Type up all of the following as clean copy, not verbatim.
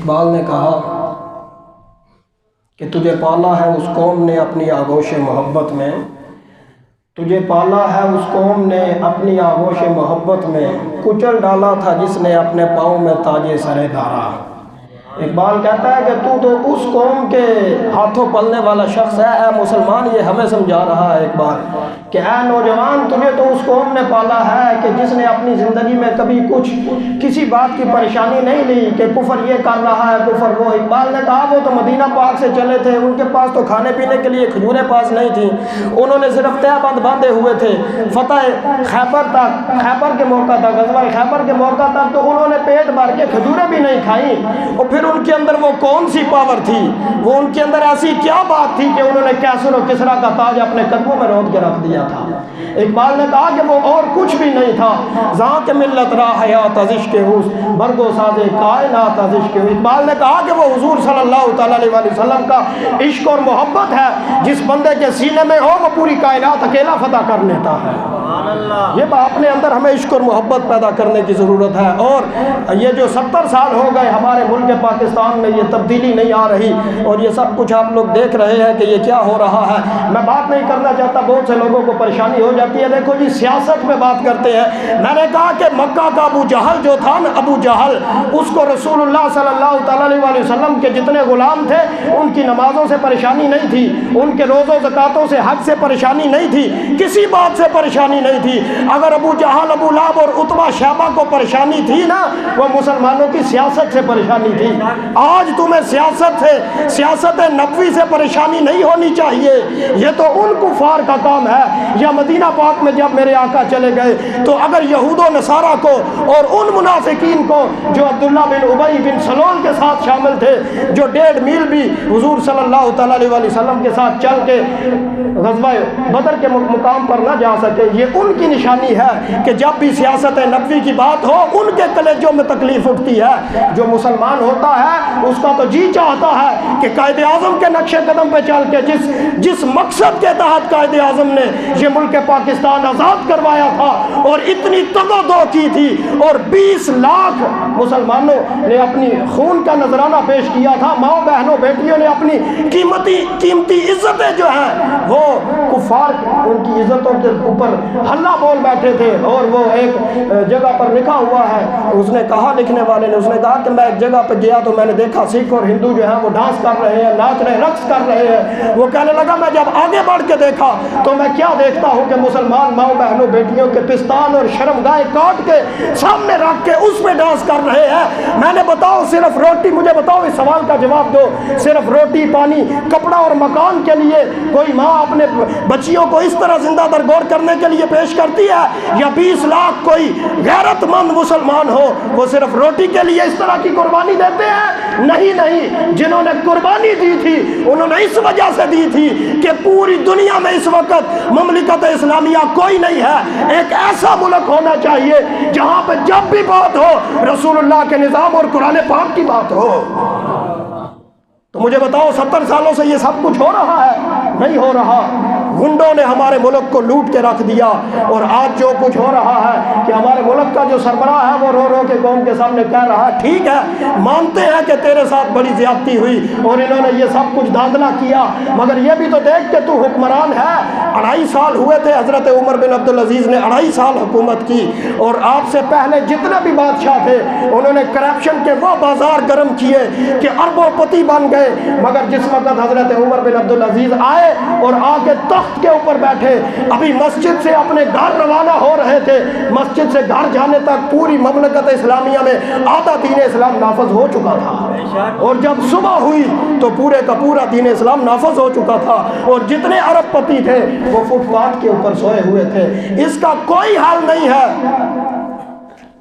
اقبال نے کہا کہ تجھے پالا ہے اس قوم نے اپنی آغوش محبت میں، تجھے پالا ہے اس قوم نے اپنی آغوش محبت میں، کچل ڈالا تھا جس نے اپنے پاؤں میں تاج سر دارا۔ اقبال کہتا ہے کہ تو اس قوم کے ہاتھوں پلنے والا شخص ہے۔ اے مسلمان، یہ ہمیں سمجھا رہا ہے اقبال کہ اے نوجوان، تجھے تو اس قوم نے پالا ہے کہ جس نے اپنی زندگی میں کبھی کسی بات کی پریشانی نہیں لی کہ کفر یہ کر رہا ہے، کفر وہ۔ اقبال نے کہا وہ تو مدینہ پاک سے چلے تھے، ان کے پاس تو کھانے پینے کے لیے کھجوریں پاس نہیں تھیں، انہوں نے صرف تہ بند باندھے ہوئے تھے۔ فتح خیبر کے موقع تک، غزوہ خیبر کے موقع تک تو انہوں نے پیٹ بھر کے کھجوریں بھی نہیں کھائیں۔ اور پھر ان کے اندر وہ کون سی پاور تھی، وہ ان کے اندر ایسی کیا بات تھی کہ انہوں نے کیسر و کسریٰ کا تاج اپنے قدموں میں روند کے رکھ دیا تھا۔ اقبال نے کہا کہ وہ اور کچھ بھی نہیں تھا، زاں کے ملت را حیات از عشق اوس، برگو ساز کائنات از عشق اوس۔ اقبال نے کہا کہ وہ حضور صلی اللہ تعالیٰ علیہ وسلم کا عشق اور محبت ہے، جس بندے کے سینے میں ہو وہ پوری کائنات اکیلا فتح کر لیتا ہے۔ یہ اپنے اندر ہمیں عشق اور محبت پیدا کرنے کی ضرورت ہے۔ اور یہ جو 70 سال ہو گئے ہمارے ملک پاکستان میں یہ تبدیلی نہیں آ رہی، اور یہ سب کچھ آپ لوگ دیکھ رہے ہیں کہ یہ کیا ہو رہا ہے۔ میں بات نہیں کرنا چاہتا، بہت سے لوگوں کو پریشانی ہو جاتی ہے۔ دیکھو جی، سیاست میں بات کرتے ہیں۔ میں نے کہا کہ مکہ کا ابو جہل جو تھا نا، ابو جہل، اس کو رسول اللہ صلی اللہ تعالیٰ علیہ وسلم کے جتنے غلام تھے ان کی نمازوں سے پریشانی نہیں تھی، ان کے روزوں زکاتوں سے حج سے پریشانی نہیں تھی، کسی بات سے پریشانی نہیں تھی۔ اگر ابو جہل، ابو لہب اور عتبہ شیبہ کو پریشانی تھی نا، وہ مسلمانوں کی سیاست سے پریشانی تھی۔ آج تمہیں سیاست نبوی سے پریشانی نہیں ہونی چاہیے، یہ تو ان کفار کا کام ہے۔ یا مدینہ پاک میں جب میرے آقا چلے گئے تو اگر یہود و نصارہ کو اور ان منافقین کو جو عبداللہ بن ابی بن سلول کے ساتھ شامل تھے، جو 1.5 میل بھی حضور صلی اللہ تعالیٰ علیہ وسلم کے ساتھ چل کے غزوہ بدر کے مقام پر نہ جا سکے، یہ ان کی نشانی ہے کہ جب بھی سیاست نبوی کی بات ہو ان کے کلیجوں میں تکلیف اٹھتی ہے۔ جو مسلمان ہوتا ہے اس کا تو جی چاہتا ہے کہ قائد اعظم کے نقش قدم پہ چل کے جس مقصد کے تحت قائد اعظم نے یہ ملک پاکستان آزاد کروایا تھا اور اتنی تگو کی تھی، اور 20 لاکھ مسلمانوں نے اپنی خون کا نذرانہ پیش کیا تھا، ماؤں بہنوں بیٹیوں نے اپنی قیمتی عزتیں جو ہیں وہ کفار ان کی عزتوں کے اوپر ہلا بول بیٹھے تھے۔ اور وہ ایک جگہ پر لکھا ہوا ہے، اس نے کہا، لکھنے والے نے، اس نے کہا کہ میں ایک جگہ پہ گیا تو میں نے دیکھا سکھ اور ہندو جو ہیں وہ ڈانس کر رہے ہیں، ناچ رہے، رقص کر رہے ہیں۔ وہ کہنے لگا میں جب آگے بڑھ کے دیکھا تو میں کیا دیکھتا ہوں کہ مسلمان ماؤں بہنوں بیٹیوں کے پستان اور شرمگاہیں کاٹ کے سامنے رکھ کے اس پہ ڈانس کر رہے ہیں۔ میں نے بتاؤ صرف روٹی، مجھے بتاؤ اس سوال کا جواب دو، صرف روٹی پانی کپڑا اور مکان کے لیے کوئی ماں اپنے بچیوں کو اس طرح زندہ درگور کرنے کے لیے پیش کرتی ہے؟ یا 20 لاکھ کوئی غیرت مند مسلمان ہو وہ صرف روٹی کے لیے اس طرح کی قربانی دیتے ہیں؟ نہیں، جنہوں نے قربانی دی تھی انہوں نے اس وجہ سے دی تھی کہ پوری دنیا میں اس وقت مملکت اسلامیہ کوئی نہیں ہے، ایک ایسا ملک ہونا چاہیے جہاں پہ جب بھی بات ہو رسول اللہ کے نظام اور قرآن پاک کی بات ہو۔ تو مجھے بتاؤ 70 سالوں سے یہ سب کچھ ہو رہا ہے؟ نہیں ہو رہا۔ گنڈوں نے ہمارے ملک کو لوٹ کے رکھ دیا، اور آج جو کچھ ہو رہا ہے کہ ہمارے ملک کا جو سربراہ ہے وہ رو رو کے قوم کے سامنے کہہ رہا ہے ٹھیک ہے مانتے ہیں کہ تیرے ساتھ بڑی زیادتی ہوئی اور انہوں نے یہ سب کچھ دھاندلا کیا، مگر یہ بھی تو دیکھ کہ تو حکمران ہے۔ 2.5 سال ہوئے تھے، حضرت عمر بن عبدالعزیز نے 2.5 سال حکومت کی، اور آپ سے پہلے جتنے بھی بادشاہ تھے انہوں نے کرپشن کے وہ بازار گرم کیے کہ اربوں پتی بن گئے، مگر جس وقت حضرت عمر بن عبدالعزیز آئے اور آ کے تخت کے اوپر بیٹھے، ابھی مسجد سے اپنے گھر روانہ ہو رہے تھے، مسجد سے گھر جانے تک پوری مملکت اسلامیہ میں آدھا دین اسلام نافذ ہو چکا تھا، اور جب صبح ہوئی تو پورے کا پورا دین اسلام نافذ ہو چکا تھا، اور جتنے ارب پتی تھے وہ فٹ پاتھ کے اوپر سوئے ہوئے تھے۔ اس کا کوئی حل نہیں ہے۔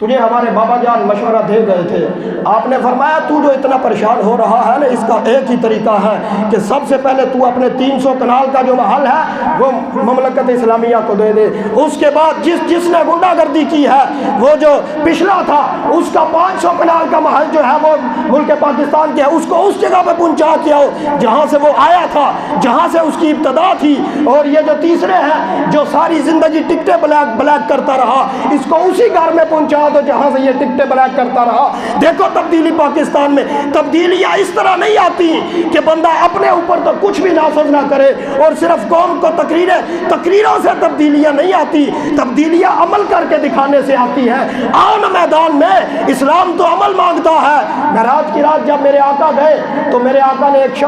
تجھے ہمارے بابا جان مشورہ دے گئے تھے، آپ نے فرمایا تو جو اتنا پریشان ہو رہا ہے نا، اس کا ایک ہی طریقہ ہے کہ سب سے پہلے تو اپنے 300 کنال کا جو محل ہے وہ مملکت اسلامیہ کو دے دے، اس کے بعد جس نے غنڈہ گردی کی ہے وہ جو پچھلا تھا اس کا 500 کنال کا محل جو ہے وہ ملک پاکستان کے ہے، اس کو اس جگہ پہ پہنچا کے آؤ جہاں سے وہ آیا تھا، جہاں سے اس کی ابتدا تھی۔ اور یہ جو تیسرے ہیں جو ساری زندگی ٹکٹیں بلیک کرتا رہا، اس کو اسی گھر میں پہنچا رہا تو جہاں سے یہ ٹکٹیں بلیک کرتا رہا۔ دیکھو تبدیلی پاکستان میں، تبدیلیاں اس طرح نہیں آتی کہ بندہ اپنے اوپر تو کچھ بھی نافذ نہ کرے اور صرف قوم کو تقریروں سے تبدیلیاں نہیں آتی، تبدیلیاں عمل کر کے دکھانے سے آتی ہے۔ آؤ نا میدان میں، اسلام تو عمل مانگتا ہے۔ معراج کی رات جب میرے آقا گئے تو میرے آقا نے ایک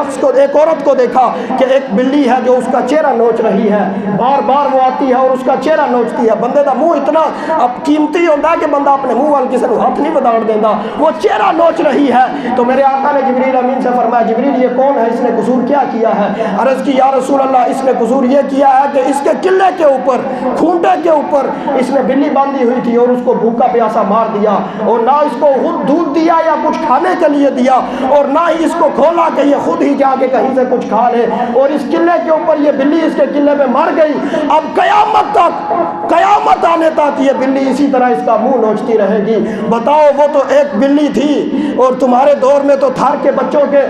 عورت کو دیکھا کہ ایک بلی ہے جو اس کا چہرہ نوچ رہی ہے، بار بار وہ آتی ہے اور اس کا چہرہ نوچتی ہے۔ بندے دا منہ اتنا اب قیمتی ہوتا ہے کہ بندہ اپنے منہ وال کسی کو ہاتھ نہیں بداڑ دینا، وہ چہرہ نوچ رہی ہے۔ تو میرے آقا نے جبریل امین سے فرمایا جبریل یہ کون ہے، اس نے قصور کیا کیا ہے؟ عرض کی یا رسول اللہ اس نے قصور یہ کیا ہے کہ اس کے قلعے کے اوپر، کھونٹے کے اوپر اس نے بلی باندھی ہوئی تھی اور اس کو بھوکا پیاسا مار دیا، اور نہ اس کو خود دودھ دیا یا کچھ کھانے کے لیے دیا، اور نہ ہی اس کو کھولا کہ یہ خود ہی جا کے کہیں سے کچھ کھا لے، اور اس قلعے کے اوپر یہ بلی اس کے قلعے میں مر گئی۔ اب قیامت تک، قیامت آنے تک یہ بلی اسی طرح اس کا منہ نوچتی رہے گی۔ بتاؤ وہ تو ایک بلی تھی اور تمہارے دور میں تو تھار کے بچوں کے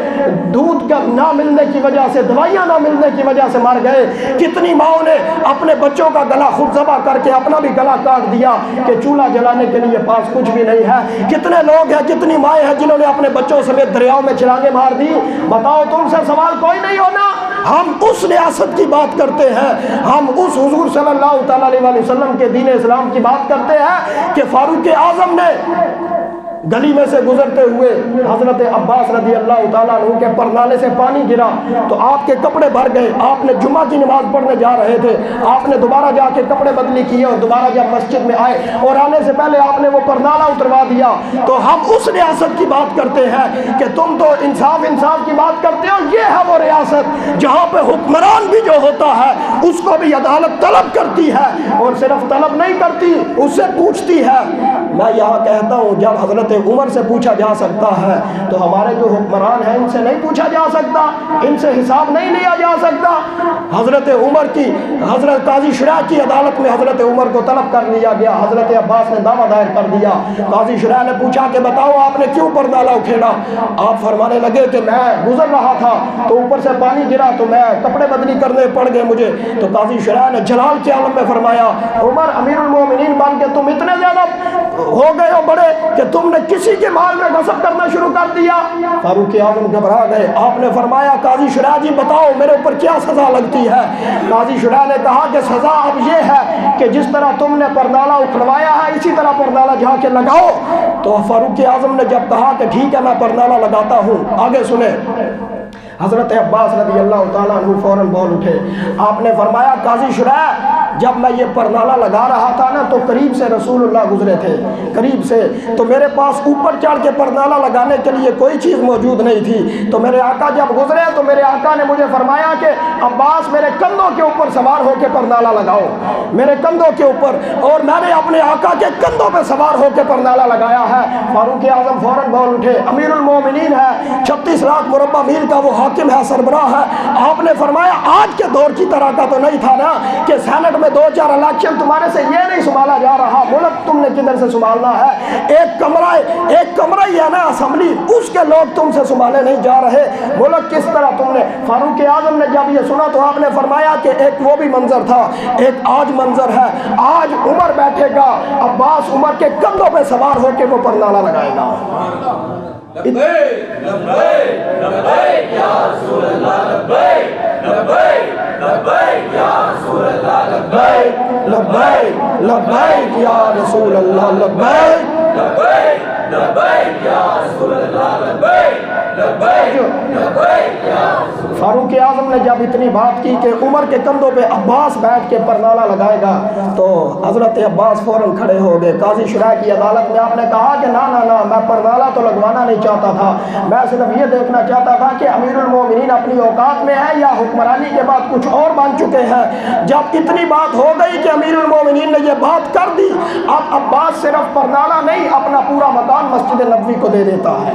دودھ کا نہ ملنے کی وجہ سے، دوائیاں نہ ملنے کی وجہ سے مر گئے۔ کتنی ماؤں نے اپنے بچوں کا گلا خود ذبح کر کے اپنا بھی گلا کاٹ دیا کہ چولہا جلانے کے لیے پاس کچھ بھی نہیں ہے۔ کتنے لوگ ہیں، کتنی مائیں ہیں جنہوں نے اپنے بچوں سمیت دریاؤں میں چھلانگیں مار دی۔ بتاؤ تم سے سوال کوئی نہیں ہونا۔ ہم اس ریاست کی بات کرتے ہیں، ہم اس حضور صلی اللہ تعالیٰ علیہ وسلم کے دین اسلام کی بات کرتے ہیں کہ فاروق اعظم نے گلی میں سے گزرتے ہوئے حضرت عباس رضی اللہ تعالیٰ عنہ کے پرنالے سے پانی گرا تو آپ کے کپڑے بھر گئے۔ آپ نے جمعہ کی نماز پڑھنے جا رہے تھے، آپ نے دوبارہ جا کے کپڑے بدلی کیے اور دوبارہ جب مسجد میں آئے اور آنے سے پہلے آپ نے وہ پرنالہ اتروا دیا۔ تو ہم اس ریاست کی بات کرتے ہیں کہ تم تو انصاف کی بات کرتے ہو۔ یہ ہے وہ ریاست جہاں پہ حکمران بھی جو ہوتا ہے اس کو بھی عدالت طلب کرتی ہے، اور صرف طلب نہیں کرتی، اس سے پوچھتی ہے۔ میں یہاں کہتا ہوں جب حضرت عمر سے پوچھا جا سکتا ہے تو ہمارے جو حکمران ہیں ان سے نہیں پوچھا جا سکتا، ان سے حساب نہیں لیا جا سکتا۔ حضرت عمر کی، حضرت قاضی شریح کی عدالت میں حضرت عمر کو طلب کر لیا گیا۔ حضرت عباس نے دعویٰ دائر کر دیا۔ قاضی شریح نے پوچھا کہ بتاؤ آپ نے کیوں پردالہ اکھیڑا؟ آپ فرمانے لگے کہ میں گزر رہا تھا تو اوپر سے پانی گرا تو میں کپڑے بدلی کرنے پڑ گئے مجھے۔ تو قاضی شریح نے جلال کے عالم میں فرمایا عمر امیر المومنین بن کے تم اتنے زیادہ ہو گئے ہو بڑے کہ تم نے کسی کے مال میں غصب کرنا شروع کر دیا۔ فاروق اعظم گھبرا گئے۔ آپ نے فرمایا قاضی شریح جی بتاؤ میرے اوپر کیا سزا لگتی ہے؟ قاضی شریح نے کہا کہ سزا اب یہ ہے کہ جس طرح تم نے پردالہ اکھڑوایا ہے اسی طرح پردالہ جا کے لگاؤ۔ تو فاروق اعظم نے جب کہا کہ ٹھیک ہے میں پردالہ لگاتا ہوں، آگے سنیں۔ حضرت عباس رضی اللہ تعالیٰ عنہ فوراً بول اٹھے۔ آپ نے فرمایا قاضی شریح جب میں یہ پرنالہ لگا رہا تھا نا تو قریب سے رسول اللہ گزرے تھے، قریب سے، تو میرے پاس اوپر چڑھ کے پرنالہ لگانے کے لیے کوئی چیز موجود نہیں تھی۔ تو میرے آقا جب گزرے تو میرے آقا نے مجھے فرمایا کہ عباس میرے کندھوں کے اوپر سوار ہو کے پرنالہ لگاؤ، میرے کندھوں کے اوپر، اور میں نے اپنے آقا کے کندھوں پہ سوار ہو کے پرنالہ لگایا ہے۔ فاروق اعظم فوراً بول اٹھے، امیر المومنین ہے، 36 لاکھ مربع میل کا وہ حاکم ہے، سربراہ ہے۔ آپ نے فرمایا آج کے دور کی طرح کا تو نہیں تھا نا کہ سینٹ میں 2-4 الیکشن تمہارے سے یہ نہیں سنبھالا جا رہا، ملک تم نے کدھر سے سنبھالنا ہے؟ ایک کمرہ ہی ہے نا اسمبلی، اس کے لوگ تم سے سنبھالے نہیں جا رہے، ملک کس طرح تم نے؟ فاروق اعظم نے جب یہ سنا تو آپ نے فرمایا کہ ایک وہ بھی منظر تھا، ایک آج منظر ہے، آج عمر بیٹھے گا، عباس عمر کے کندھوں پہ سوار ہو کے وہ پرنالہ لگائے گا۔ لبیک لبیک لبیک یا رسول اللہ، لبیک لبیک لبیک یا رسول اللہ، لبیک لبیک لبیک یا رسول اللہ، لبیک لبیک لبیک یا رسول اللہ، لبیک لبیک لبیک یا رسول اللہ۔ فاروق اعظم نے جب اتنی بات کی کہ عمر کے کندھوں پہ عباس بیٹھ کے پرنالہ لگائے گا تو حضرت عباس فوراً کھڑے ہو گئے۔ قاضی شریح کی عدالت میں آپ نے کہا کہ نا میں پرنالہ تو لگوانا نہیں چاہتا تھا، میں صرف یہ دیکھنا چاہتا تھا کہ امیر المومنین اپنی اوقات میں ہے یا حکمرانی کے بعد کچھ اور بن چکے ہیں۔ جب اتنی بات ہو گئی کہ امیر المومنین نے یہ بات کر دی، اب عباس صرف پرنالہ نہیں اپنا پورا مکان مسجد نبوی کو دے دیتا ہے۔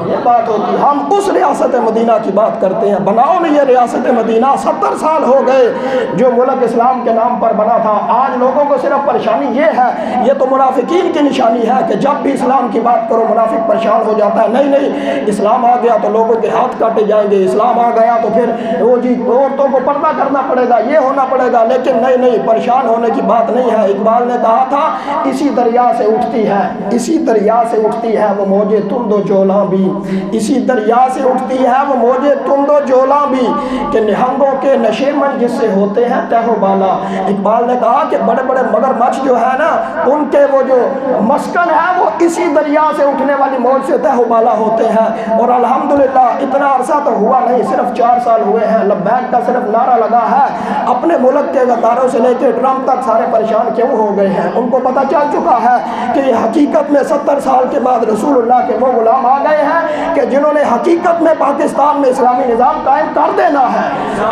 یہ بات ہوتی ہے۔ ہم اس ریاست مدینہ کی بات کرتے ہیں، بناؤ نہیں یہ ریاست مدینہ، 70 سال ہو گئے جو ملک اسلام کے نام پر بنا تھا۔ آج لوگوں کو صرف پریشانی یہ ہے، یہ تو منافقین کی نشانی ہے کہ جب بھی اسلام کی بات کرو منافق پریشان ہو جاتا ہے۔ نہیں نہیں، اسلام آ گیا تو لوگوں کے ہاتھ کاٹے جائیں گے، اسلام آ گیا تو پھر وہ جی عورتوں کو پردہ کرنا پڑے گا، یہ ہونا پڑے گا۔ لیکن نہیں نہیں، پریشان ہونے کی بات نہیں ہے۔ اقبال نے کہا تھا اسی دریا سے اٹھتی ہے، اسی دریا سے اٹھتی ہے وہ موجے تند و جولاں بھی، اسی دریا سے اٹھتی ہے وہ موجے تند و جولاں بھی، کہ نہنگوں کے نشے من جس سے ہوتے ہیں تہ و بالا۔ اقبال نے کہا کہ بڑے بڑے مگر مچھ جو ہے نا، ان کے وہ جو مسکن ہے وہ اسی دریا سے اٹھنے والی موج سے تہ و بالا ہوتے ہیں۔ اور الحمدللہ اتنا عرصہ تو ہوا نہیں، صرف 4 سال ہوئے ہیں، لبیک کا صرف نعرہ لگا ہے۔ اپنے ملک کے غداروں سے لے کے ٹرمپ تک سارے پریشان کیوں ہو گئے ہیں؟ ان کو پتہ چل چکا ہے کہ یہ حقیقت میں 70 سال کے بعد رسول اللہ کے وہ غلام آ گئے ہیں کہ جنہوں نے حقیقت میں پاکستان میں اسلامی نظام قائم کر دینا ہے۔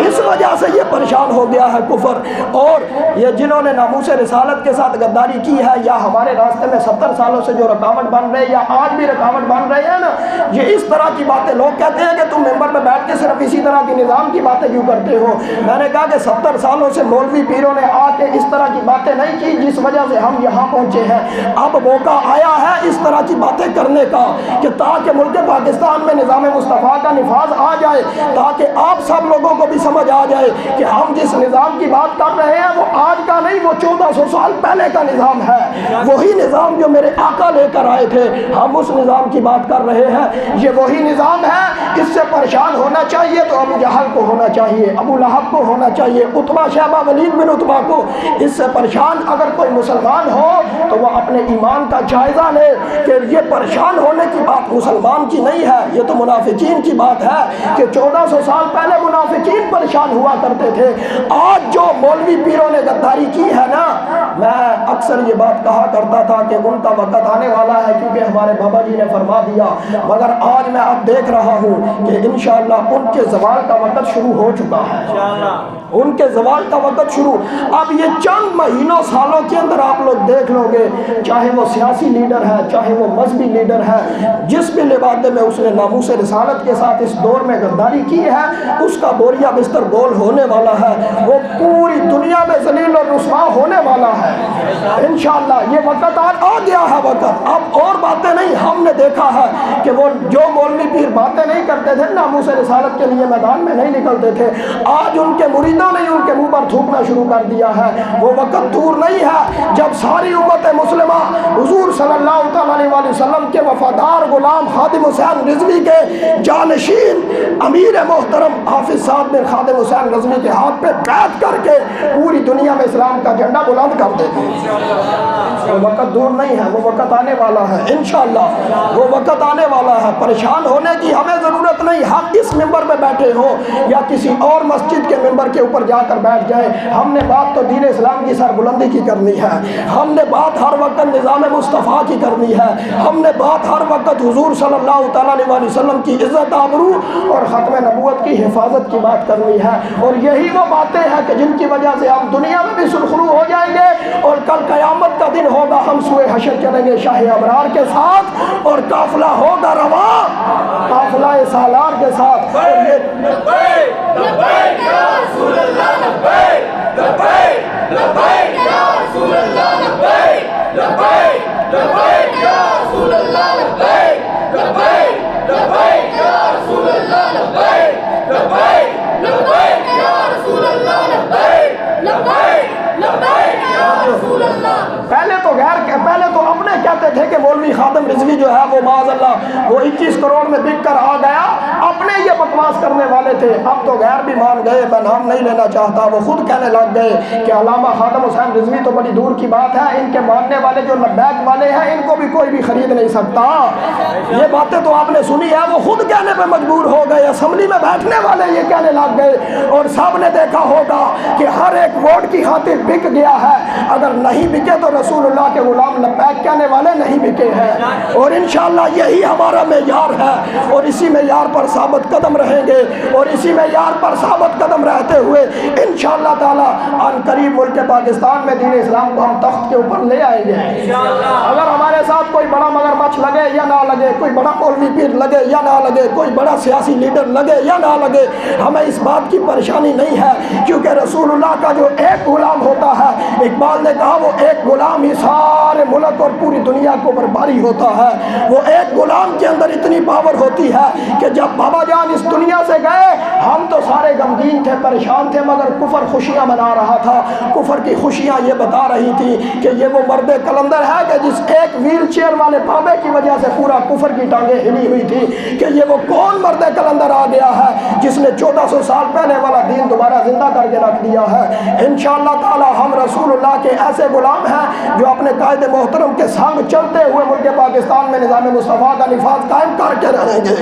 اس وجہ سے یہ پریشان ہو گیا ہے کفر، اور یہ جنہوں نے ناموس رسالت کے ساتھ غداری کی ہے، یا ہمارے راستے میں 70 سالوں سے جو رکاوٹ بن رہے یا آج بھی رکاوٹ بن رہے ہیں نا، یہ اس طرح کی باتیں لوگ کہتے ہیں کہ تم ممبر پہ بیٹھ کے صرف اسی طرح کی نظام کی باتیں کیوں کرتے ہو؟ میں نے کہا کہ 70 سالوں سے مولوی پیروں نے آ کے اس طرح کی باتیں نہیں کی جس وجہ سے ہم یہاں پہنچے ہیں۔ اب موقع آیا ہے اس طرح کی باتیں کرنے کا کہ تاکہ ملک پاکستان میں نظام مصطفیٰ کا نفاذ آ جائے، تاکہ آپ سب لوگوں کو بھی سمجھ آ جائے کہ ہم جس نظام کی بات کر رہے ہیں وہ آج کا نہیں، وہ 1400 سال پہلے کا نظام ہے، وہی نظام جو میرے آقا لے کر آئے تھے، ہم اس نظام کی بات کر رہے ہیں۔ یہ وہی نظام ہے، اس سے پریشان ہونا چاہیے تو ابو جہل کو ہونا چاہیے، ابو لہب کو ہونا چاہیے، عتبہ شیبہ ولید بن عتبہ کو۔ اس سے پریشان اگر کوئی مسلمان ہو تو وہ اپنے ایمان کا جائزہ لے کہ یہ پریشان ہونے کی بات مسلمان کی نہیں ہے، یہ تو منافقین کی بات ہے کہ 1400 سال پہلے منافقین پریشان ہوا کرتے تھے۔ آج جو مولوی پیروں نے غداری کی ہے نا، میں اکثر یہ بات کہا کرتا تھا کہ ان کا وقت آنے والا ہے کیونکہ ہمارے بابا جی نے فرما دیا، مگر آج میں اب دیکھ رہا ہوں کہ انشاءاللہ ان کے زوال کا وقت شروع ہو چکا ہے، ان کے زوال کا وقت شروع۔ اب یہ چند مہینوں سالوں کے اندر آپ لوگ دیکھ لو گے، چاہے وہ سیاسی لیڈر ہے، چاہے وہ مذہبی لیڈر ہے، جس بھی لبادے میں اس نے ناموس رسالت کے ساتھ اس دور میں غداری کی ہے، اس کا بوریا بستر گول ہونے والا ہے، وہ پوری دنیا میں ذلیل اور رسوا ہونے والا ہے انشاءاللہ۔ یہ وقت آ گیا ہے، وقت اب اور باتیں نہیں۔ ہم نے دیکھا ہے کہ وہ جو مولوی پیر باتیں نہیں کرتے تھے، ناموس رسالت کے لیے میدان میں نہیں نکلتے تھے، آج ان کے مریدوں نے ان کے منہ پر تھوکنا شروع کر دیا ہے۔ وہ وقت دور نہیں ہے جب ساری امت مسلمہ حضور صلی اللہ علیہ وآلہ وسلم کے وفادار غلام خادم حسین رضوی کے جانشین امیر محترم حافظ سعد بن خادم حسین رضوی کے ہاتھ پہ بیعت کر کے پوری دنیا میں اسلام کا جھنڈا بلند کر دیں گے۔ وہ وقت دور نہیں ہے، وہ وقت آنے والا ہے انشاءاللہ، وہ وقت آنے والا ہے۔ پریشان ہونے کی ہمیں ضرورت نہیں، ہم اس ممبر پہ بیٹھے ہوں یا کسی اور مسجد کے ممبر کے اوپر جا کر بیٹھ جائیں، ہم نے بات تو دین اسلام کی سربلندی کی کرنی ہے، ہم نے بات ہر وقت نظام مصطفیٰ کی کرنی ہے، ہم نے بات ہر وقت حضور صلی اللہ علیہ وآلہ وسلم کی عزت آبرو اور ختم نبوت کی حفاظت کی بات کرنی ہے۔ اور یہی وہ باتیں ہیں کہ جن کی وجہ سے ہم دنیا میں بھی سرخرو ہو جائیں گے، اور کل قیامت کا دن ہوگا، ہم سوئے حشر چلیں گے شاہ ابرار کے ساتھ، اور قافلہ ہوگا رواں قافلہ سالار کے ساتھ۔ اور یہ لبیک یا رسول اللہ، لبیک لبیک لبیک یا رسول اللہ، لبیک لبیک لبیک یا رسول اللہ، لبیک لبیک لبیک یا رسول اللہ، لبیک لبیک لبیک یا رسول اللہ، لبیک لبیک لبیک یا رسول اللہ۔ پہلے تو اپنے کہتے تھے کہ مولوی خادم رضوی جو ہے وہ معاذ اللہ وہ 21 کروڑ میں بک کر آ گیا، اپنے یہ بکواس کرنے والے تھے۔ اب تو غیر بھی مان گئے، میں نام نہیں لینا چاہتا، وہ خود کہنے لگ گئے کہ علامہ خادم حسین رضوی تو بڑی دور کی بات ہے، ان کے ماننے والے جو لبیک والے ہیں ان کو بھی کوئی بھی خرید نہیں سکتا۔ یہ باتیں تو آپ نے سنی ہے، وہ خود کہنے پہ مجبور ہو گئے، اسمبلی میں بیٹھنے والے یہ کہنے لگ گئے، اور سب نے دیکھا ہوگا کہ ہر ایک ووٹ کی خاطر بک گیا ہے۔ اگر نہیں بکے تو رسول اللہ کے غلام لبیک کہنے والے نہیں بکے ہیں، اور انشاءاللہ یہی ہمارا معیار ہے، اور اسی معیار پر ثابت ثابت قدم رہیں گے اور اسی معیار پر ثابت قدم رہتے ہوئے انشاءاللہ تعالی عن قریب ملک پاکستان میں دین اسلام کو ہم تخت کے اوپر لے آئیں گے۔ اگر ہمارے ساتھ کوئی بڑا مگرمچھ لگے یا نہ لگے، کوئی بڑا مولوی پیر لگے یا نہ لگے، کوئی بڑا سیاسی لیڈر لگے یا نہ لگے، ہمیں اس بات کی پریشانی نہیں ہے، کیونکہ رسول اللہ کا جو ایک غلام ہوتا ہے، اقبال نے کہا وہ ایک غلام ہی سارے ملک اور پوری دنیا کو برباری ہوتا ہے۔ وہ ایک غلام کے اندر اتنی پاور ہوتی ہے کہ جب بابا جان اس دنیا سے گئے ہم تو سارے غمگین تھے، پریشان تھے، مگر کفر خوشیاں منا رہا تھا۔ کفر کی خوشیاں یہ بتا رہی تھی کہ یہ وہ مرد کلندر ہے کہ جس ایک ویل چیئر والے بابے کی وجہ سے پورا کفر کی ٹانگیں ہلی ہوئی تھی، کہ یہ وہ کون مرد کلندر آ گیا ہے جس نے 1400 سال پہلے والا دین دوبارہ زندہ کر کے رکھ دیا ہے۔ انشاءاللہ تعالی ہم رسول اللہ کے ایسے غلام ہیں جو اپنے قائد محترم کے سنگ چلتے ہوئے ملک پاکستان میں نظام مصطفیٰ کا نفاذ قائم کر کے رہیں گے۔